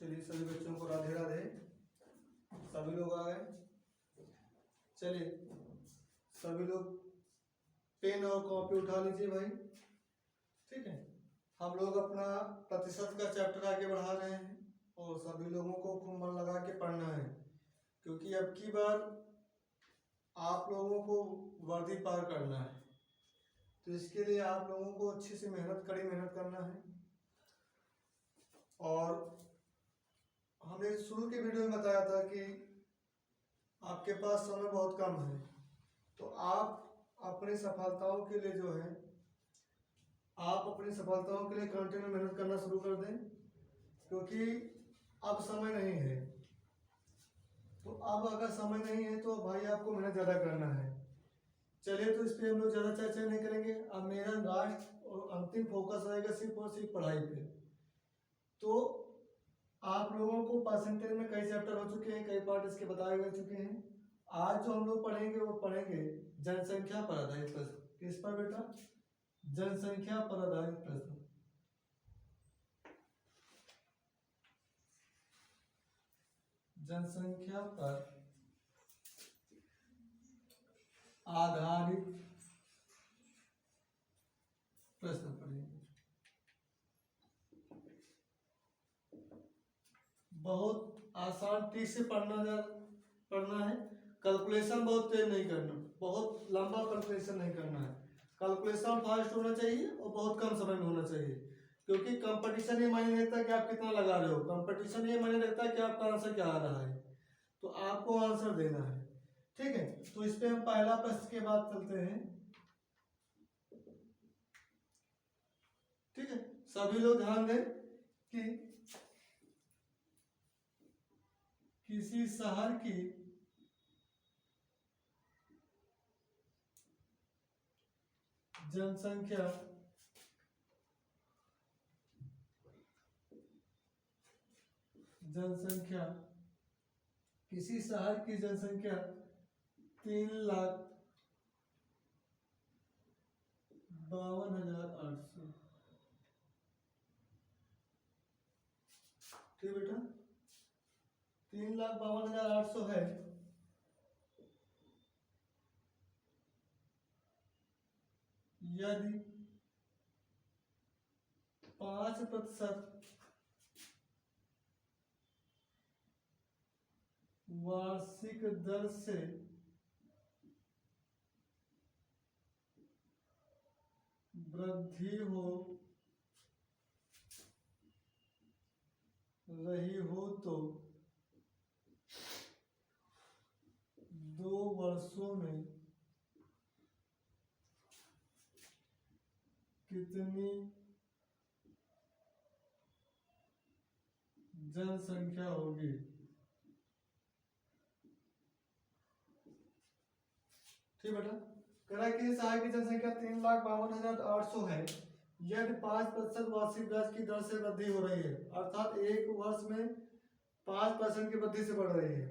चलिए सभी बच्चों को राधे राधे। सभी लोग आ गए। चलिए सभी लोग पेन और कॉपी उठा लीजिए भाई। ठीक है, हम लोग अपना प्रतिशत का चैप्टर आगे बढ़ा रहे हैं और सभी लोगों को खूब मन लगा के पढ़ना है, क्योंकि अब की बार आप लोगों को वर्दी पार करना है। तो इसके लिए आप लोगों को अच्छी सी मेहनत, कड़ी मेहनत करना है। और हमने शुरू के वीडियो में बताया था कि आपके पास समय बहुत कम है, तो आप अपनी सफलताओं के लिए जो है कंटिन्यू मेहनत करना शुरू कर दें, क्योंकि अब समय नहीं है। तो अब अगर समय नहीं है तो भाई आपको मेहनत ज़्यादा करना है। चलिए, तो इस पर हम लोग ज़्यादा चर्चा नहीं करेंगे। अब मेरा लास्ट और अंतिम फोकस रहेगा सिर्फ और सिर्फ पढ़ाई पे। तो आप लोगों को परसेंटेज में कई चैप्टर हो चुके हैं, कई पार्ट इसके बताए गए चुके हैं। आज जो हम लोग पढ़ेंगे वो पढ़ेंगे जनसंख्या पर आधारित प्रश्न। किस पर बेटा? जनसंख्या पर आधारित प्रश्न। जनसंख्या पर आधारित प्रश्न पढ़ेंगे। बहुत आसान ट्रिक से पढ़ना है। कैलकुलेशन बहुत तेज नहीं करना, बहुत लंबा कैलकुलेशन नहीं करना है। कैलकुलेशन फास्ट होना चाहिए और बहुत कम समय में होना चाहिए, क्योंकि कंपटीशन ये मायने रखता है कि आप कितना लगा रहे हो। कंपटीशन ये मायने रखता है कि आपका आंसर क्या आ रहा है, तो आपको आंसर देना है। ठीक है, तो इस पे हम पहला प्रश्न के बाद चलते हैं। ठीक है, सभी लोग ध्यान दें कि किसी शहर की जनसंख्या किसी शहर की जनसंख्या 3,52,800। ठीक बेटा, 3,52,800 है। यदि 5% वार्षिक दर से वृद्धि हो रही हो तो 2 वर्षों में कितनी जनसंख्या होगी? ठीक बेटा, करा कि शहर की जनसंख्या 3,52,800 है। यदि 5% वार्षिक ब्याज की दर से वृद्धि हो रही है, अर्थात एक वर्ष में 5% की वृद्धि से बढ़ रही है,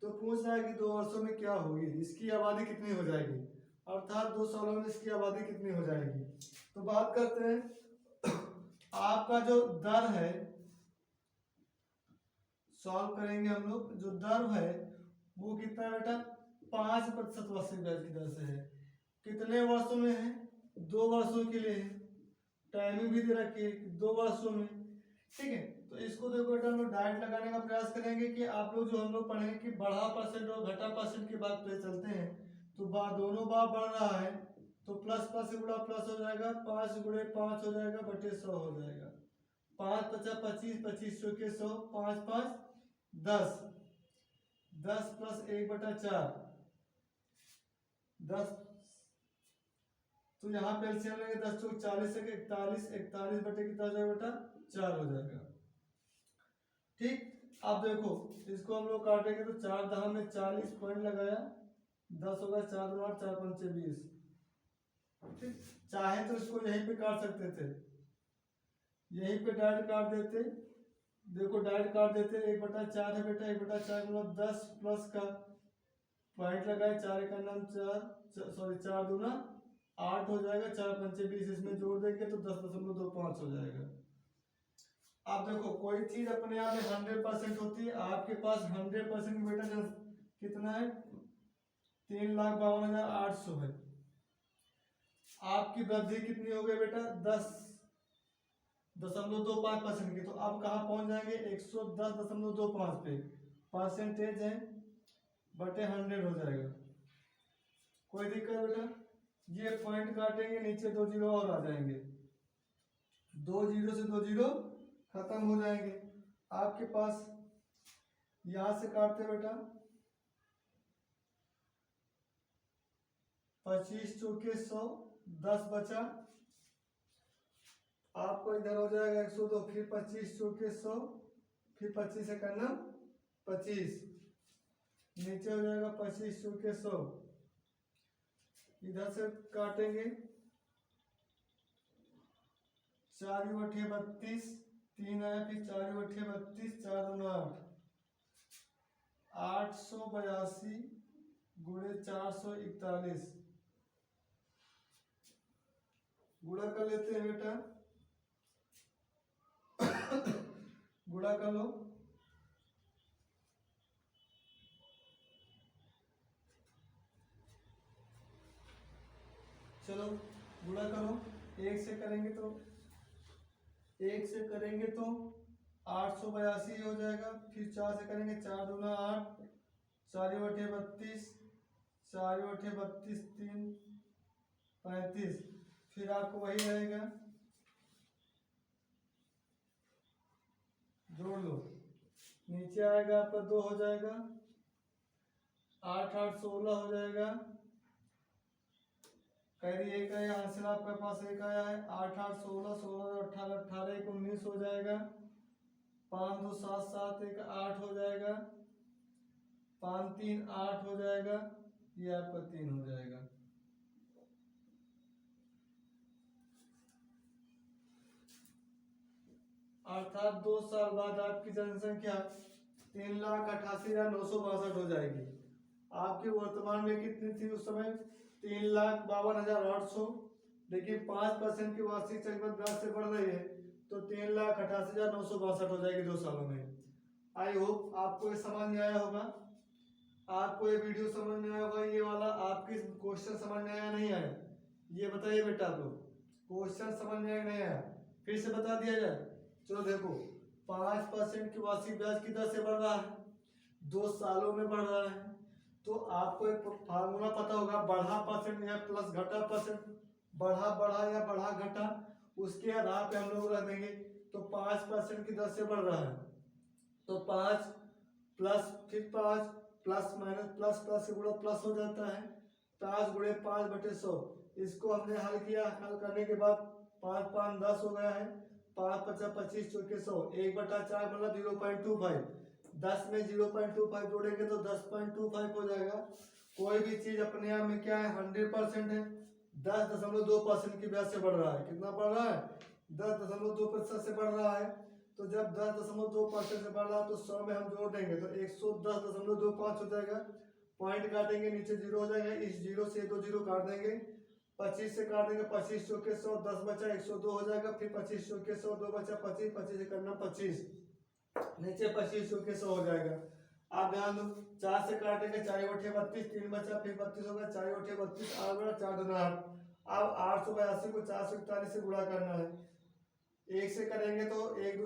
तो पूछ रहा है कि 2 वर्षों में क्या होगी, इसकी आबादी कितनी हो जाएगी, अर्थात 2 सालों में इसकी आबादी कितनी हो जाएगी। तो बात करते हैं, आपका जो दर है, सॉल्व करेंगे हम लोग। जो दर है वो कितना है बेटा? 5% वार्षिक ब्याज की दर से है। कितने वर्षों में है? 2 वर्षों के लिए है। टाइमिंग भी दे रखी है 2 वर्षों में। ठीक है, तो इसको देखो बेटा, हम लोग डायरेक्ट लगाने का प्रयास करेंगे कि आप लोग जो हम लोग पढ़ेंगे कि बढ़ा परसेंट और घटा परसेंट की बात पे चलते हैं। तो दोनों बार बढ़ रहा है तो प्लस प्लस से गुणा प्लस हो जाएगा, 5 गुणे 5 हो जाएगा, बटे 100 हो जाएगा। 5 × 25, 25 चौके 100, 5 × 5 10, 10 + 1/4 10। तो यहाँ पे एलसीएम लेंगे, 10 चौक 40 है, 41, 41 बटे कितना हो जाएगा बेटा? 4 हो जाएगा। ठीक, अब देखो इसको हम लोग काटेंगे तो 4 दहा में 40 पॉइंट लगाया, 10 होगा, 4 दूना 4 पंचे 20। ठीक, चाहे तो इसको यहीं पे काट सकते थे, यहीं पे डायरेक्ट काट देते। देखो डायरेक्ट काट देते, 1/4 है बेटा, 1/4 मतलब 10 प्लस का पॉइंट लगाए, 4 का नाम 4, सॉरी 4 दूना 8 हो जाएगा, 4 पंचे 20, इसमें जोड़ देंगे तो 10.25 हो जाएगा। आप देखो कोई चीज अपने आप में 100% होती है, आपके पास 100% बेटा कितना है 3,52,800 है। आपकी वृद्धि कितनी हो गई बेटा 10.25% की, तो अब कहाँ पहुंच जाएंगे 110.25 पे, परसेंटेज है बटे 100 हो जाएगा। कोई दिक्कत बेटा? ये पॉइंट काटेंगे नीचे 2 जीरो और आ जाएंगे, 2 जीरो से 2 जीरो खत्म हो जाएंगे आपके पास। यहां से काटते बेटा 25 चौके 100, 10 बचा, आपको इधर हो जाएगा 102, फिर 25 चौके 100, फिर 25 से करना 25, नीचे हो जाएगा 25 चौके 100, इधर से काटेंगे 4 बटे 32, 3 आया, फिर 4 बटे 32, 4 दूना 8, 882 गुणे 441, गुणा कर लेते हैं बेटा, गुणा कर लो, चलो गुणा करो, 1 से करेंगे तो 882 हो जाएगा, फिर 4 से करेंगे 4 दूना 8, 4 बटे 32, 4 बटे 32, 3 35, फिर आपको वही रहेगा, जोड़ लो, नीचे आएगा आपका 2 हो जाएगा, 8 8 16 हो जाएगा, कैरी 1 आया, हासिल आपके पास 1 आया है, 8 8 16 16 18 18 1 19 हो जाएगा, 5 2 7 7 1 8 हो जाएगा, 5 3 8 हो जाएगा, ये आपका 3 हो जाएगा। अर्थात 2 साल बाद आपकी जनसंख्या 3,88,962 हो जाएगी। आपकी वर्तमान में कितनी थी उस समय 3,52,800, लेकिन 5% की वार्षिक चक्रवृद्धि दर से बढ़ रही है तो 3,88,962 हो जाएगी 2 सालों में। आई होप आपको ये समझ में आया होगा, आपको ये वीडियो समझ में आया होगा, ये वाला आपके क्वेश्चन समझ में आया नहीं आया ये बताइए बेटा, आप लोग क्वेश्चन समझ में आया नहीं आया, फिर से बता दिया जाए। चलो देखो 5% की वार्षिक ब्याज की दर से बढ़ रहा है, 2 सालों में बढ़ रहा है, तो आपको एक फार्मूला पता होगा, बढ़ा परसेंट या प्लस घटा परसेंट, बढ़ा बढ़ा या बढ़ा घटा, उसके आधार पे हम लोग रख देंगे। तो 5% की दर से बढ़ रहा है तो 5 प्लस फिर 5 प्लस माइनस प्लस प्लस से गुणा प्लस हो जाता है, 5 गुणे 5 बटे 100, इसको हमने हल किया, हल करने के बाद 5 5 10 हो गया है, 5 5 25 चौके 100, 1/4 मतलब 0.25, 10 में 0.25 जोड़ेंगे तो 10.25 हो जाएगा। कोई भी चीज अपने आप में क्या है 100% है, 10.2% की ब्याज से बढ़ रहा है, कितना बढ़ रहा है 10.2% से बढ़ रहा है, तो जब 10.2% से बढ़ रहा है तो 100 में हम जोड़ देंगे तो 110.25 हो जाएगा, पॉइंट काटेंगे नीचे 0 हो जाएगा, इस 0 से 2 0 काट देंगे, 25 से काट देंगे, 25 चौके 100, 10 बचा 102 हो जाएगा, फिर 25 चौके 100, 2 बचा 25, 25 से करना 25, नीचे 25 चौके 100 हो जाएगा। आप ध्यान दो 4 से काटेंगे 4 बटे 32, 3 बचा, फिर 32 होगा, 4 बटे 32 8 बड़ा 4 दूना 8, अब 882 को 441 से गुणा करना है, 1 से करेंगे तो 1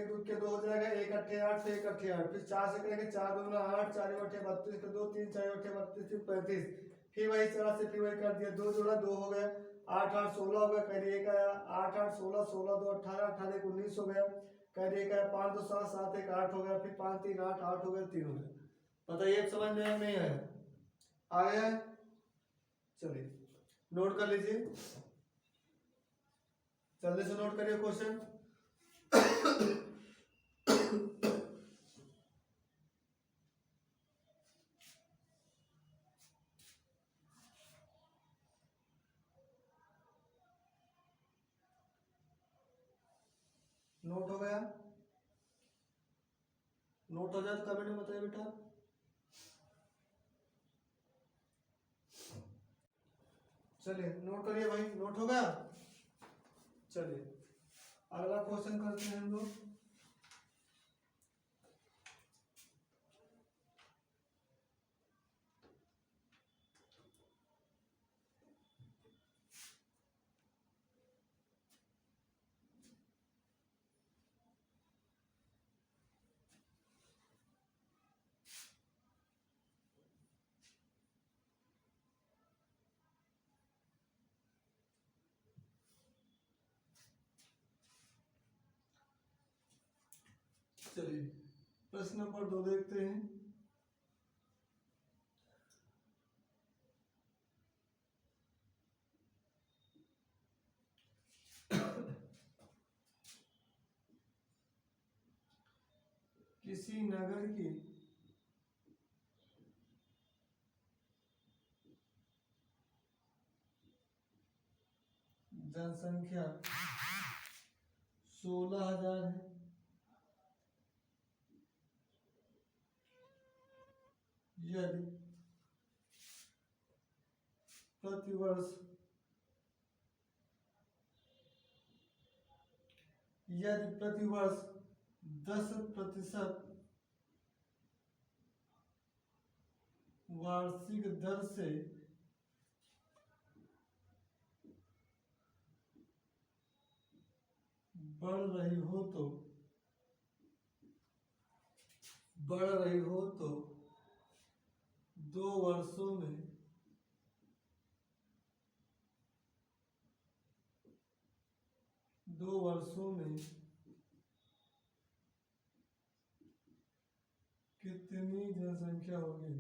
2 के 2 हो जाएगा, 1 अट्ठे 8 से 1 अट्ठे 8, फिर 4 से करेंगे 4 दूना 8, 4 बटे 32 के 2 3 4 बटे 32 फिर 35, फिर वही 4 से फिर वही कर दिया, 2 जोड़ा 2 हो गया, 8 8 16 हो गया, कैरी 1 आया, 8 8 16 16 2 18 18 1 19 हो गया, कैरी 1 आया, 5 2 7 7 1 8 हो गया, फिर 5 3 8 8 हो गया, 3 हो गया। बताइए समझ में आया नहीं आया? आ गया है? चलिए नोट कर लीजिए, जल्दी से नोट करिए क्वेश्चन। नोट हो गया? नोट हो जाए तो कमेंट में बताइए बेटा। चलिए नोट करिए भाई, नोट हो गया? चलिए अगला क्वेश्चन करते हैं हम लोग। चलिए प्रश्न नंबर 2 देखते हैं। किसी नगर की जनसंख्या 16,000 है। यदि प्रतिवर्ष 10% वार्षिक दर से बढ़ रही हो तो 2 वर्षों में कितनी जनसंख्या होगी?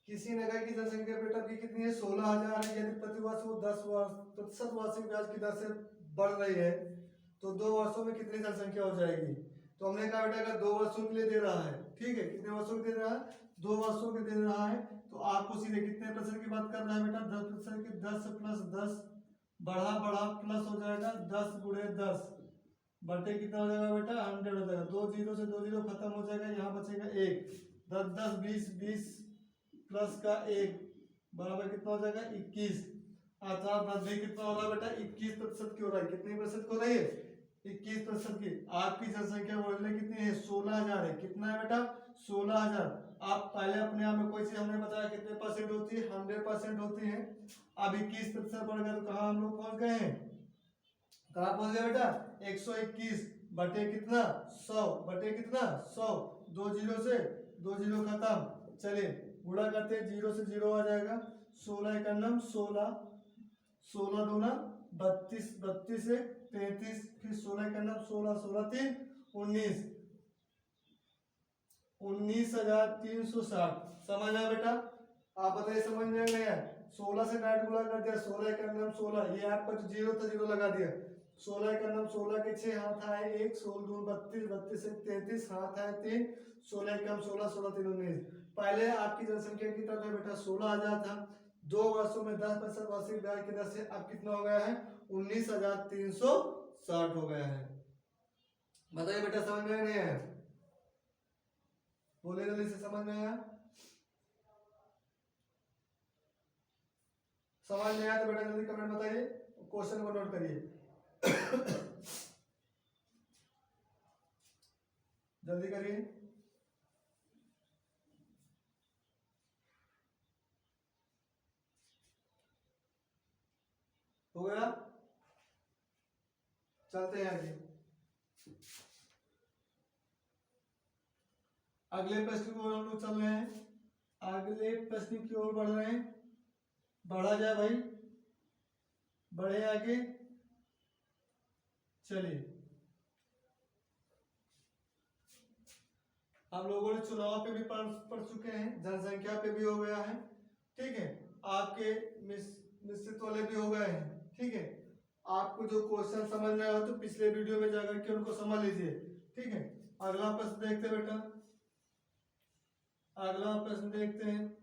किसी नगर की जनसंख्या बेटा भी कितनी है? 16,000 है। यदि प्रतिवर्ष वो 10% वार्षिक ब्याज की दर से बढ़ रही है तो 2 वर्षों में कितनी जनसंख्या हो जाएगी? तो हमने कहा बेटा अगर 2 वर्षों के लिए दे रहा है, ठीक है, कितने वर्षों के दे रहा है? 2 वर्षों के दे रहा है, तो आपको सीधे कितने परसेंट की बात कर रहा है बेटा? 10% की 10 प्लस 10 बढ़ा प्लस हो जाएगा 10 गुणे 10 बटे कितना हो जाएगा बेटा? 100 हो जाएगा। 2 जीरो से 2 जीरो खत्म हो जाएगा, यहाँ बचेगा 1। 10 10 20 प्लस का 1 बराबर कितना हो जाएगा? 21। अर्थात वृद्धि कितना हो रहा है बेटा? 21% की हो रहा है। कितनी प्रतिशत की हो रही है? 21% की। आपकी जनसंख्या बढ़ने कितनी है? 16,000 है। कितना है बेटा? 16,000। आप पहले अपने आप में कोई चीज हमने बताया कितने परसेंट होती है? 100% होती है। अब 21% बढ़ गया तो कहाँ हम लोग पहुंच गए हैं? कहाँ पहुंच गए बेटा? 121 बटे कितना? 100 बटे कितना? 100। 2 जीरो से 2 जीरो खत्म। चलिए गुणा करते हैं, 0 से 0 आ जाएगा। 16 का नाम 16, 16 दूना 32, 32 से 33, फिर 16 का नाम 16, 16 3 19, 19,360। समझ आया बेटा? आप बताइए समझ में नहीं आया? 16 से डायरेक्ट गुणा कर दिया, 16 का नाम 16, ये आपका जो 0 था 0 लगा दिया। 16 का नाम 16 के 6 हाथ आए 1, 16 दून 32, 32 से 33 हाथ आए 3, 16 का नाम 16, 16 3 19। पहले आपकी जनसंख्या कितना था बेटा? 16,000 था। 2 वर्षों में 10% वार्षिक ब्याज की दर से अब कितना हो गया है? 19,360 हो गया है। बताइए बेटा समझ में नहीं आया? बोले जल्दी से, समझ में आया? समझ में आया तो बेटा जल्दी कमेंट बताइए, क्वेश्चन को नोट करिए। जल्दी करिए। हो गया? चलते हैं आगे। अगले प्रश्न की ओर हम लोग चल रहे हैं। अगले प्रश्न की ओर बढ़ रहे हैं। बढ़ा जाए भाई, बढ़े आगे। चलिए हम लोगों ने चुनाव पे भी पढ़ चुके हैं, जनसंख्या पे भी हो गया है, ठीक है, आपके निश्चित वाले भी हो गए हैं, ठीक है। आपको जो क्वेश्चन समझ में आया तो पिछले वीडियो में जाकर के उनको समझ लीजिए, ठीक है। अगला प्रश्न देखते बेटा, अगला प्रश्न देखते हैं।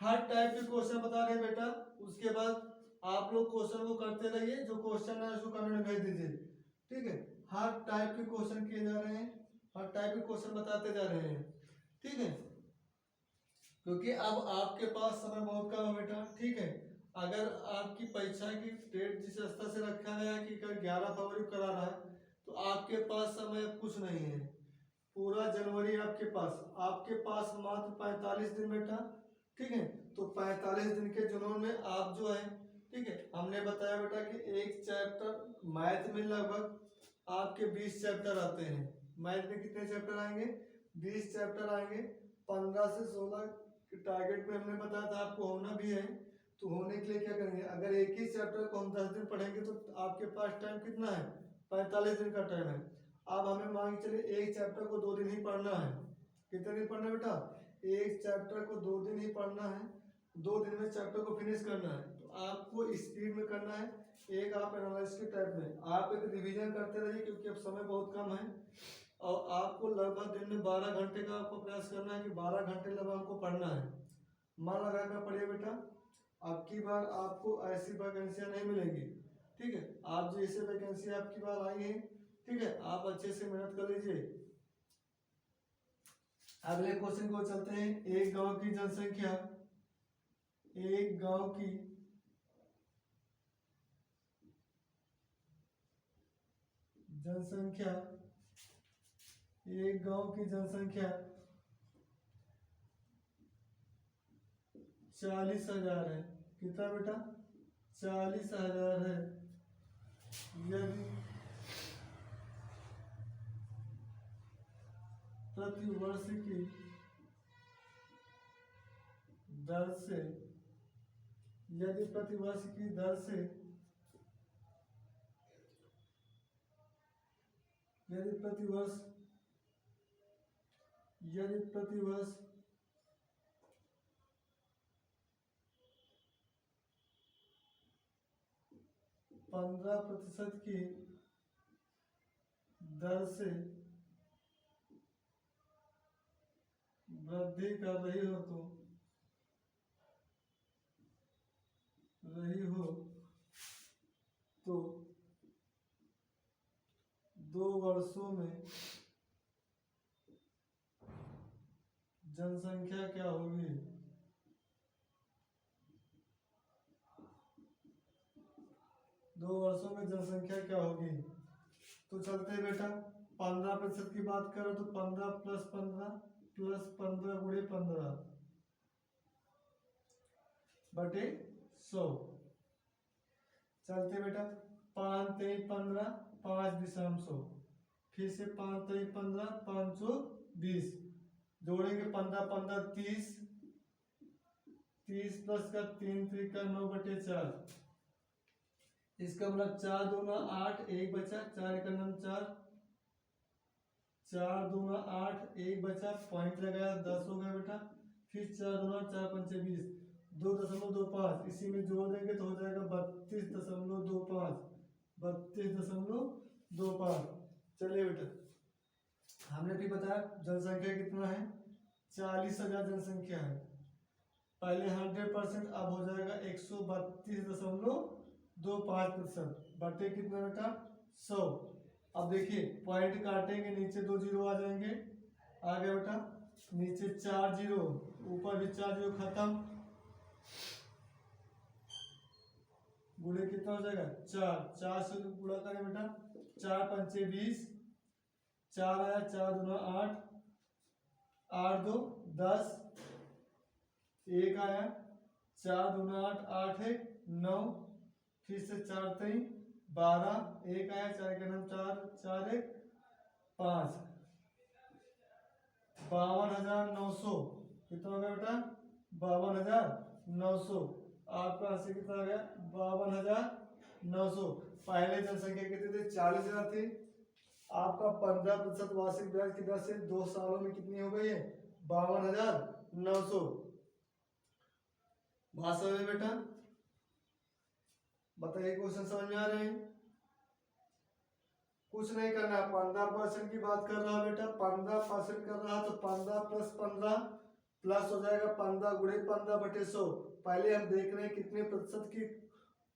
हर टाइप के क्वेश्चन बता रहे हैं बेटा, उसके बाद आप लोग क्वेश्चन को करते रहिए, जो क्वेश्चन है उसको कमेंट में भेज दीजिए, ठीक है। हर टाइप के क्वेश्चन किए जा रहे हैं, हर टाइप के क्वेश्चन बताते जा रहे हैं, ठीक है, क्योंकि अब आपके पास समय बहुत कम है बेटा, ठीक है। अगर आपकी परीक्षा की डेट जिस स्तर से रखा गया है कि 11 फरवरी को करा रहा है, तो आपके पास समय कुछ नहीं है, पूरा जनवरी आपके पास मात्र 45 दिन बेटा, ठीक है। तो 45 दिन के जुनून में आप जो है, ठीक है, हमने बताया बेटा कि एक चैप्टर मैथ में लगभग आपके 20 चैप्टर आते हैं। मैथ में कितने चैप्टर आएंगे? 20 चैप्टर आएंगे। 15 से 16 के टारगेट में हमने बताया था आपको होना भी है। तो होने के लिए क्या करेंगे, अगर एक ही चैप्टर को हम 10 दिन पढ़ेंगे तो आपके पास टाइम कितना है, 45 दिन का टाइम है। अब हमें मान के चलिए एक चैप्टर को 2 दिन ही पढ़ना है। कितने दिन पढ़ना है बेटा, एक चैप्टर को 2 दिन ही पढ़ना है, 2 दिन में चैप्टर को फिनिश करना है। तो आपको स्पीड में करना है, एक आप एनालिसिस के टाइप में आप एक रिवीजन करते रहिए क्योंकि अब समय बहुत कम है। और आपको लगभग दिन में 12 घंटे का आपको प्रयास करना है कि 12 घंटे लगभग हमको पढ़ना है। मन लगा कर पढ़िए बेटा, अब की बार आपको ऐसी वैकेंसियां नहीं मिलेंगी, ठीक है। आप जैसे वैकेंसी आपकी बार आई है, ठीक है, आप अच्छे से मेहनत कर लीजिए। अगले क्वेश्चन को चलते हैं। एक गांव की जनसंख्या, एक गांव की जनसंख्या, एक गांव की जनसंख्या 40,000 है। कितना बेटा, 40,000 है। यदि प्रति वर्ष की दर से, यदि प्रति वर्ष की दर से, यदि प्रतिवर्ष 15% की दर से वृद्धि कर रही हो तो 2 वर्षों में जनसंख्या क्या होगी। 2 वर्षों में जनसंख्या क्या होगी। तो चलते हैं बेटा, 15% की बात करो तो 15 + 15 + 15 × 15 बटे 100। चलते बेटा, 5 × 3 = 15, 5 फिर से 5 × 3 = 15, 520 जोड़ेंगे 15 15 30, 30 + 3 × 3 = 9/4। इसका मतलब 4 दूना 8, 1 बचा, 4 × 9 = 4, 4 दूना 8, 1 बचा, पॉइंट लगाया 10 हो गया बेटा। फिर 4 दूना 4 × 5 = 20, 2.25 इसी में जोड़ देंगे तो हो जाएगा 32.25, 32.25। चलिए बेटा, हमने भी बताया जनसंख्या कितना है, 40,000 जनसंख्या है। पहले 100%, अब हो जाएगा 132.25% बटे कितना बेटा, 100। अब देखिए पॉइंट काटेंगे, नीचे 2 जीरो आ जाएंगे, आ गया बेटा, नीचे 4 जीरो, ऊपर भी 4 जीरो, खत्म। गुणे कितना हो जाएगा, 4, 4 से गुणा करें बेटा, 4 × 5 = 20, 4 आया, 4 दूना 8, 8 2 10, 1 आया, 4 दूना 8, 8 1 9, फिर से 4 3 12, 1 आया, 4 × 9 4, 4 1 5, 52,900। कितना हो गया बेटा, 52,900। आपका राशि कितना आ गया, 52,900। पहले जनसंख्या कितनी थी, 40,000 थी। आपका 15% वार्षिक ब्याज की दर से 2 सालों में कितनी हो गई है, 52,900। बात समझ में बेटा, बताइए क्वेश्चन समझ में आ रहे हैं। कुछ नहीं करना, 15% की बात कर रहा है बेटा, 15% कर रहा तो 15 + 15 प्लस हो जाएगा 15 × 15/100। पहले हम देख रहे हैं कितने प्रतिशत की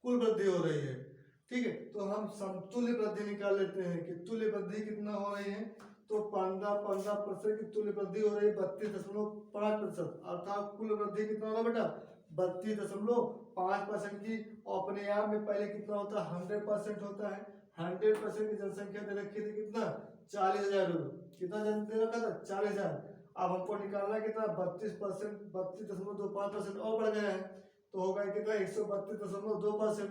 कुल वृद्धि हो रही है, ठीक है। तो हम समतुल्य वृद्धि निकाल लेते हैं कि तुल्य वृद्धि कितना हो रही है। तो 15% की तुल्य वृद्धि हो रही है 32.5%, अर्थात कुल वृद्धि कितना होगा बेटा, 32.5% की। अपने आप में पहले कितना होता है, 100% होता है। 100% की जनसंख्या दे रखी थी कितना, 40,000 लोग। कितना जन दे रखा था, 40,000। अब हमको निकालना कितना, 32%, 32.25% और बढ़ गया है, तो होगा कितना, 132.2%।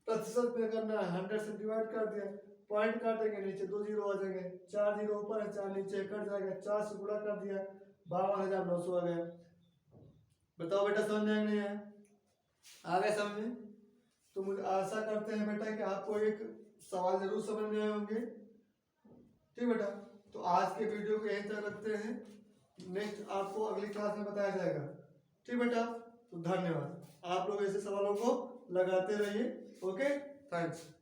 प्रतिशत में करना है, 100 से डिवाइड कर दिया, पॉइंट काटेंगे, नीचे 2 जीरो आ जाएंगे, 4 जीरो ऊपर है, 4 नीचे, कट जाएगा, 4 से गुणा कर दिया, 52,900 आ गया। बताओ बेटा समझ में नहीं आया? आ गए समझ में? तो मुझे आशा करते हैं बेटा कि आपको एक सवाल जरूर समझ में आए होंगे। ठीक बेटा, तो आज के वीडियो को यहीं तक रखते हैं, नेक्स्ट आपको अगली क्लास में बताया जाएगा। ठीक बेटा, तो धन्यवाद। आप लोग ऐसे सवालों को लगाते रहिए। Okay, thanks.